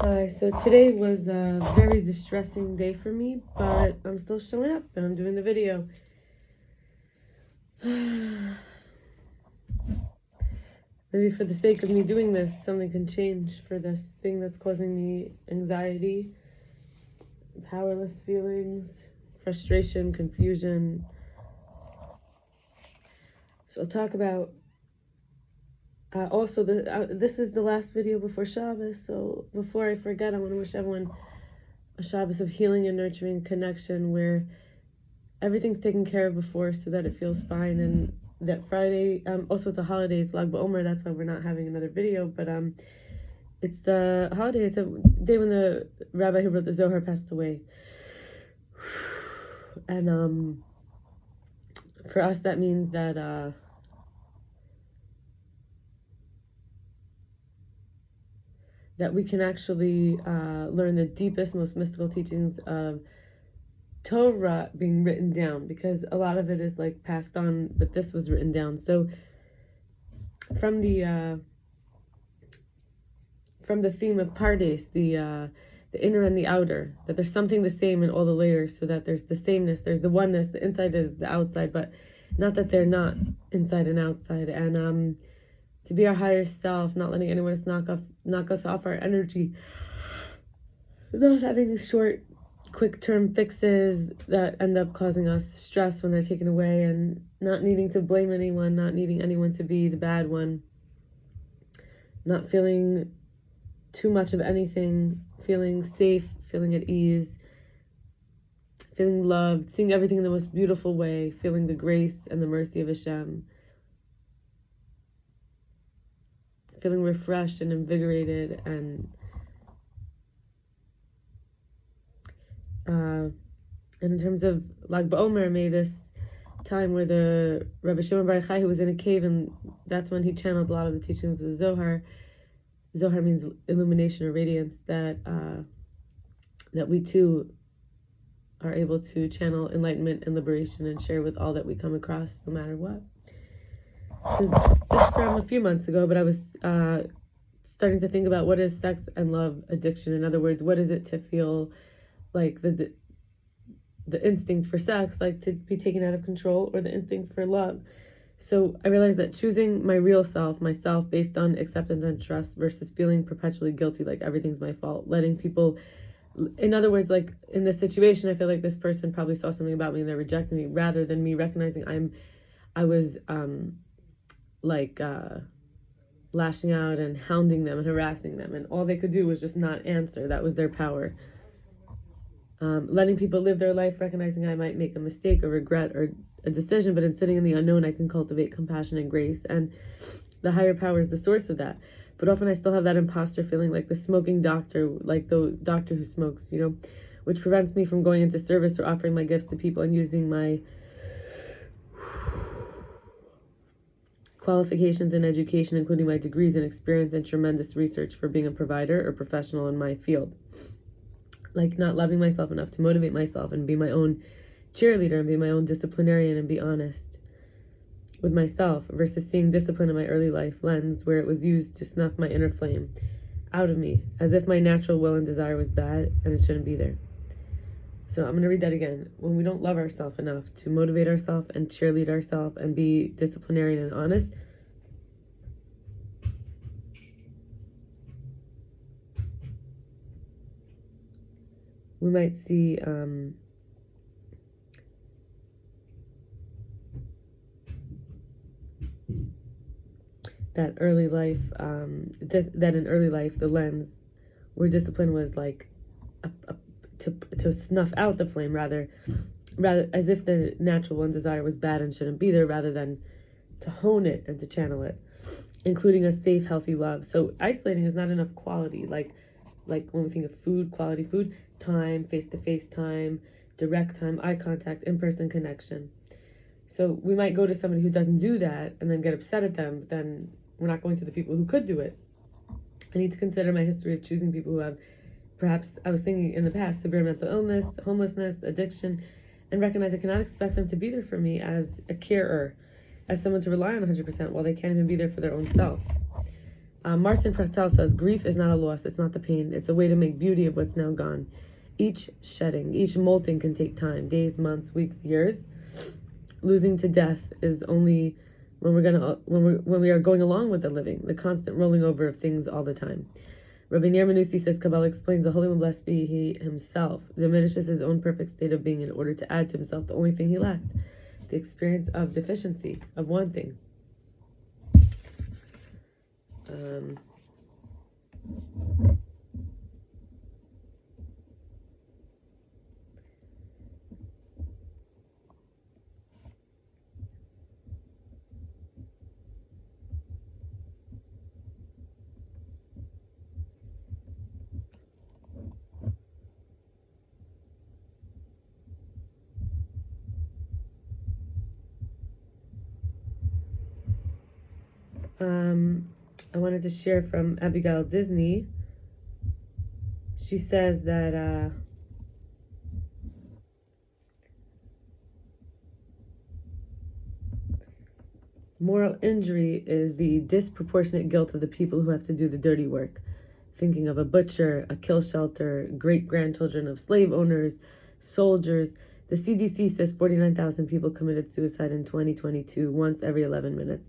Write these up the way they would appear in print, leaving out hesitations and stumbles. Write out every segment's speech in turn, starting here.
Hi, so today was a very distressing day for me, but I'm still showing up and I'm doing the video. Maybe for the sake of me doing this, something can change for this thing that's causing me anxiety, powerless feelings, frustration, confusion. So I'll talk about also this is the last video before Shabbos, so before I forget, I want to wish everyone a Shabbos of healing and nurturing connection where everything's taken care of before so that it feels fine, and that Friday, also it's a holiday, it's Lag BaOmer, that's why we're not having another video, but it's the holiday, it's a day when the rabbi who wrote the Zohar passed away, and for us that means that that we can actually learn the deepest, most mystical teachings of Torah being written down, because a lot of it is like passed on, but this was written down. So from the theme of Pardes, the inner and the outer, that there's something the same in all the layers, so that there's the sameness, there's the oneness, the inside is the outside, but not that they're not inside and outside, and to be our higher self, not letting anyone knock us off our energy, not having short, quick-term fixes that end up causing us stress when they're taken away, and not needing to blame anyone, not needing anyone to be the bad one, not feeling too much of anything, feeling safe, feeling at ease, feeling loved, seeing everything in the most beautiful way, feeling the grace and the mercy of Hashem, feeling refreshed and invigorated, and in terms of Lag BaOmer, may this time where the Rabbi Shimon Bar Yochai, who was in a cave, and that's when he channeled a lot of the teachings of the Zohar. Zohar means illumination or radiance, that we too are able to channel enlightenment and liberation and share with all that we come across, no matter what. So this is from a few months ago, but I was starting to think about what is sex and love addiction. In other words, what is it to feel like the instinct for sex, like to be taken out of control, or the instinct for love. So I realized that choosing my real self, myself, based on acceptance and trust, versus feeling perpetually guilty, like everything's my fault, letting people, in other words, like in this situation, I feel like this person probably saw something about me and they're rejecting me, rather than me recognizing I was lashing out and hounding them and harassing them, and all they could do was just not answer. That was their power. Letting people live their life, recognizing I might make a mistake or regret or a decision, but in sitting in the unknown, I can cultivate compassion and grace, and the higher power is the source of that. But often I still have that imposter feeling, like the smoking doctor, like the doctor who smokes, which prevents me from going into service or offering my gifts to people and using my qualifications in education, including my degrees and experience and tremendous research, for being a provider or professional in my field. Like not loving myself enough to motivate myself and be my own cheerleader and be my own disciplinarian and be honest with myself, versus seeing discipline in my early life lens where it was used to snuff my inner flame out of me, as if my natural will and desire was bad and it shouldn't be there. So I'm going to read that again. When we don't love ourselves enough to motivate ourselves and cheerlead ourselves and be disciplinarian and honest, we might see that early life, that in early life, the lens where discipline was like to snuff out the flame, rather as if the natural one desire was bad and shouldn't be there, rather than to hone it and to channel it, including a safe, healthy love. So isolating is not enough quality, like when we think of food, quality food, time, face-to-face time, direct time, eye contact, in-person connection. So we might go to somebody who doesn't do that and then get upset at them, but then we're not going to the people who could do it. I need to consider my history of choosing people who have, perhaps I was thinking in the past, severe mental illness, homelessness, addiction, and recognize I cannot expect them to be there for me as a carer, as someone to rely on 100% while they can't even be there for their own self. Martin Prechtel says, grief is not a loss, it's not the pain, it's a way to make beauty of what's now gone. Each shedding, each molting can take time, days, months, weeks, years. Losing to death is only when we are going along with the living, the constant rolling over of things all the time. Rabbi Menussi says Kabbalah explains the Holy One, blessed be He himself diminishes his own perfect state of being in order to add to himself the only thing he lacked, the experience of deficiency, of wanting. I wanted to share from Abigail Disney. She says that moral injury is the disproportionate guilt of the people who have to do the dirty work. Thinking of a butcher, a kill shelter, great-grandchildren of slave owners, soldiers. The CDC says 49,000 people committed suicide in 2022, once every 11 minutes.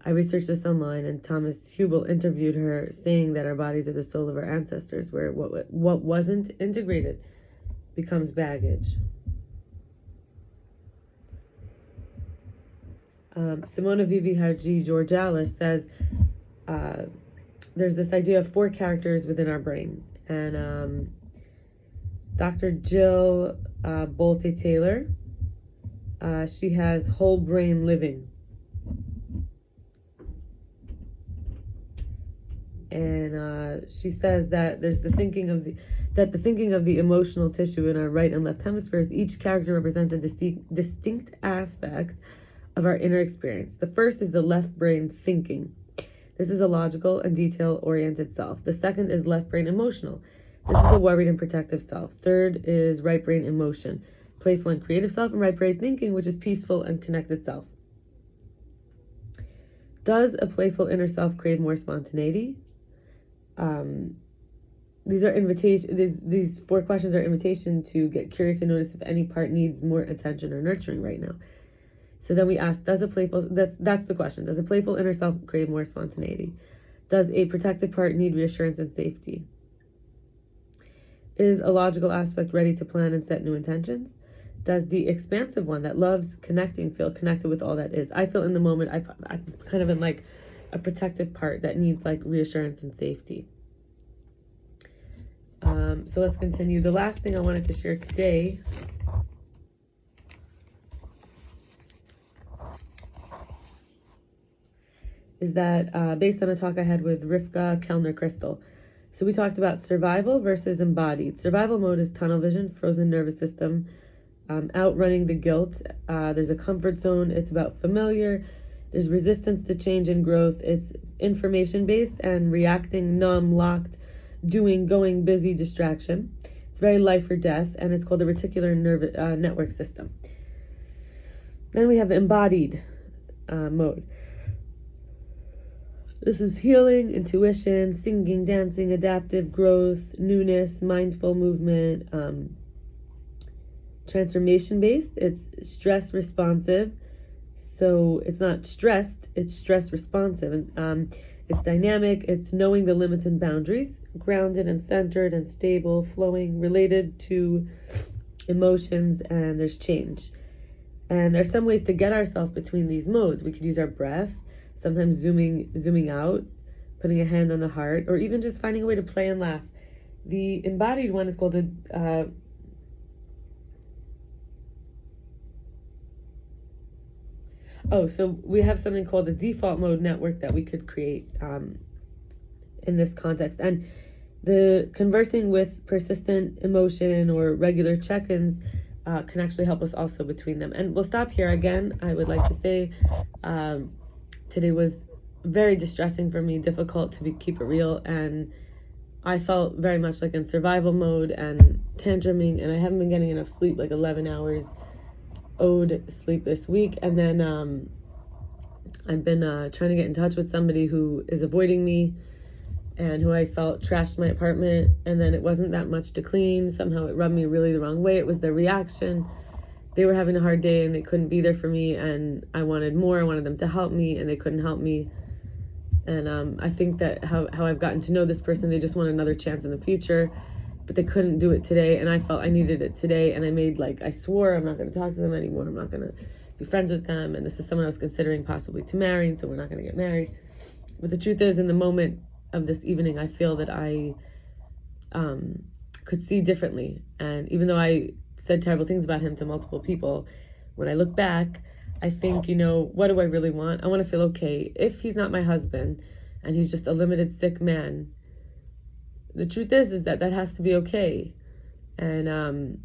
I researched this online, and Thomas Hübl interviewed her, saying that our bodies are the soul of our ancestors, where what wasn't integrated becomes baggage. Simone Vivi Hadjigeorgalis says there's this idea of 4 characters within our brain, and Dr. Jill Bolte Taylor, she has whole brain living. And she says that there's the thinking of the emotional tissue in our right and left hemispheres. Each character represents a distinct aspect of our inner experience. The first is the left brain thinking. This is a logical and detail-oriented self. The second is left brain emotional. This is a worried and protective self. Third is right brain emotion, playful and creative self, and right brain thinking, which is peaceful and connected self. Does a playful inner self crave more spontaneity? These 4 questions are invitation to get curious and notice if any part needs more attention or nurturing right now. So then we ask, that's the question. Does a playful inner self crave more spontaneity? Does a protective part need reassurance and safety? Is a logical aspect ready to plan and set new intentions? Does the expansive one that loves connecting feel connected with all that is? I feel in the moment I'm kind of in like a protective part that needs like reassurance and safety. So let's continue. The last thing I wanted to share today is that based on a talk I had with Rivka Kellner Crystal. So we talked about survival versus embodied. Survival mode is tunnel vision, frozen nervous system, outrunning the guilt. There's a comfort zone. It's about familiar. There's resistance to change and growth. It's information-based and reacting, numb, locked, doing, going, busy, distraction. It's very life or death, and it's called the reticular network system. Then we have the embodied mode. This is healing, intuition, singing, dancing, adaptive growth, newness, mindful movement, transformation-based. It's stress responsive. So it's not stressed, it's stress responsive. And it's dynamic, it's knowing the limits and boundaries, grounded and centered and stable, flowing, related to emotions, and there's change. And there's some ways to get ourselves between these modes. We could use our breath, sometimes zooming out, putting a hand on the heart, or even just finding a way to play and laugh. The embodied one is called so we have something called the default mode network that we could create in this context. And the conversing with persistent emotion or regular check-ins can actually help us also between them. And we'll stop here. Again, I would like to say today was very distressing for me, difficult to keep it real, and I felt very much like in survival mode and tantruming, and I haven't been getting enough sleep, like 11 hours owed sleep this week. And then I've been trying to get in touch with somebody who is avoiding me and who I felt trashed my apartment, and then it wasn't that much to clean. Somehow it rubbed me really the wrong way. It was their reaction. They were having a hard day and they couldn't be there for me, and I wanted more. I wanted them to help me, and they couldn't help me. And I think that how I've gotten to know this person, they just want another chance in the future, but they couldn't do it today, and I felt I needed it today, and I swore I'm not going to talk to them anymore. I'm not going to be friends with them, and this is someone I was considering possibly to marry, and so we're not going to get married. But the truth is, in the moment of this evening, I feel that I could see differently, and even though I said terrible things about him to multiple people, when I look back, I think, what do I really want? I want to feel okay. If he's not my husband and he's just a limited sick man, the truth is that has to be okay. And,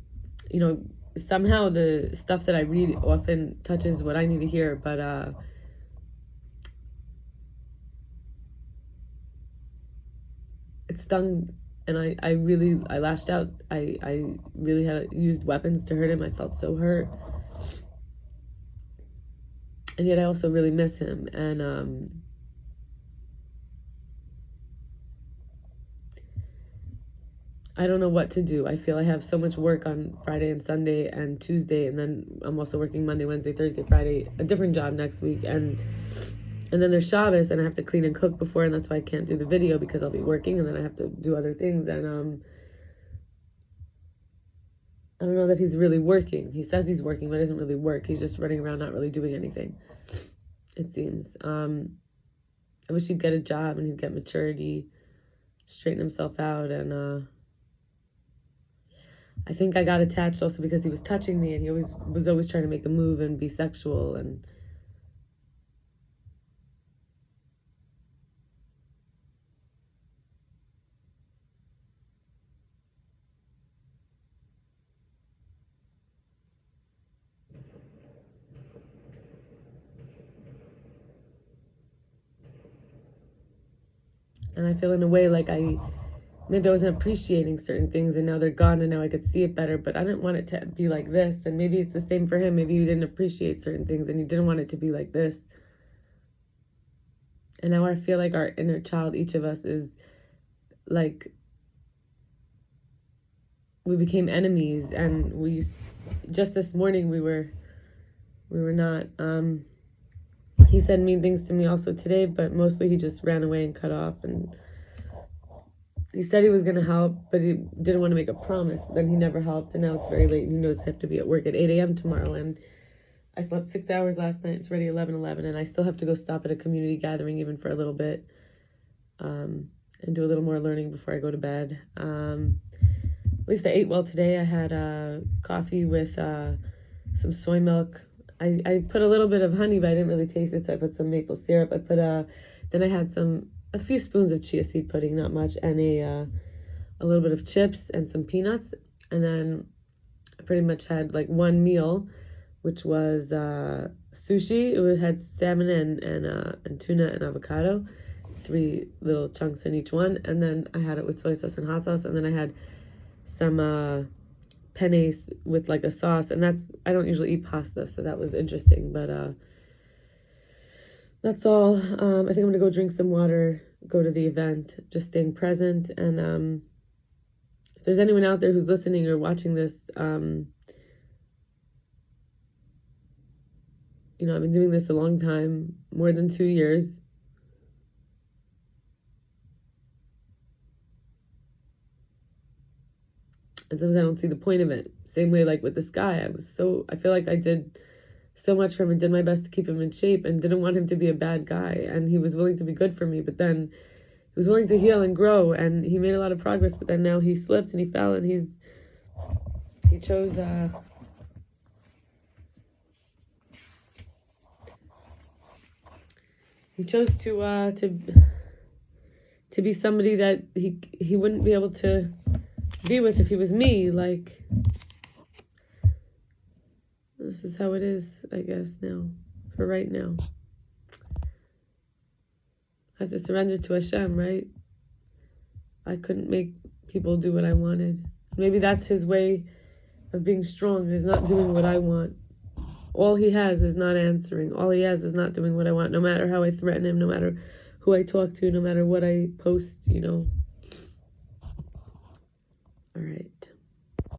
somehow the stuff that I read often touches what I need to hear, but it stung, and I lashed out. I really used weapons to hurt him. I felt so hurt. And yet I also really miss him. And I don't know what to do. I feel I have so much work on Friday and Sunday and Tuesday, and then I'm also working Monday, Wednesday, Thursday, Friday, a different job next week. And then there's Shabbos, and I have to clean and cook before, and that's why I can't do the video, because I'll be working, and then I have to do other things. And I don't know that he's really working. He says he's working, but it doesn't really work. He's just running around not really doing anything, it seems. I wish he'd get a job and he'd get maturity, straighten himself out. And I think I got attached also because he was touching me, and he was always trying to make a move and be sexual. And I feel in a way like maybe I wasn't appreciating certain things, and now they're gone, and now I could see it better, but I didn't want it to be like this. And maybe it's the same for him. Maybe he didn't appreciate certain things, and he didn't want it to be like this. And now I feel like our inner child, each of us, is like, we became enemies, and just this morning we were not. He said mean things to me also today, but mostly he just ran away and cut off. And he said he was going to help, but he didn't want to make a promise. But then he never helped, and now it's very late, and he knows I have to be at work at 8 a.m. tomorrow. And I slept 6 hours last night. It's already 11:11, and I still have to go stop at a community gathering even for a little bit, and do a little more learning before I go to bed. At least I ate well today. I had coffee with some soy milk. I put a little bit of honey, but I didn't really taste it, so I put some maple syrup. Then I had a few spoons of chia seed pudding, not much, and a little bit of chips and some peanuts. And then I pretty much had like one meal, which was sushi. It had salmon and tuna and avocado, 3 little chunks in each one. And then I had it with soy sauce and hot sauce. And then I had some penne with like a sauce, and I don't usually eat pasta, so that was interesting. But that's all. I think I'm gonna go drink some water, go to the event, just staying present. And if there's anyone out there who's listening or watching this, I've been doing this a long time, more than 2 years. And sometimes I don't see the point of it. Same way like with this guy. I feel like I did so much for him and did my best to keep him in shape and didn't want him to be a bad guy. And he was willing to be good for me, but then he was willing to heal and grow, and he made a lot of progress, but then now he slipped and he fell, and he chose to be somebody that he wouldn't be able to be with if he was me. Like, this is how it is, I guess, now, for right now. I have to surrender to Hashem, right? I couldn't make people do what I wanted. Maybe that's his way of being strong, is not doing what I want. all he has is not answering. All he has is not doing what I want, no matter how I threaten him, no matter who I talk to, no matter what I post,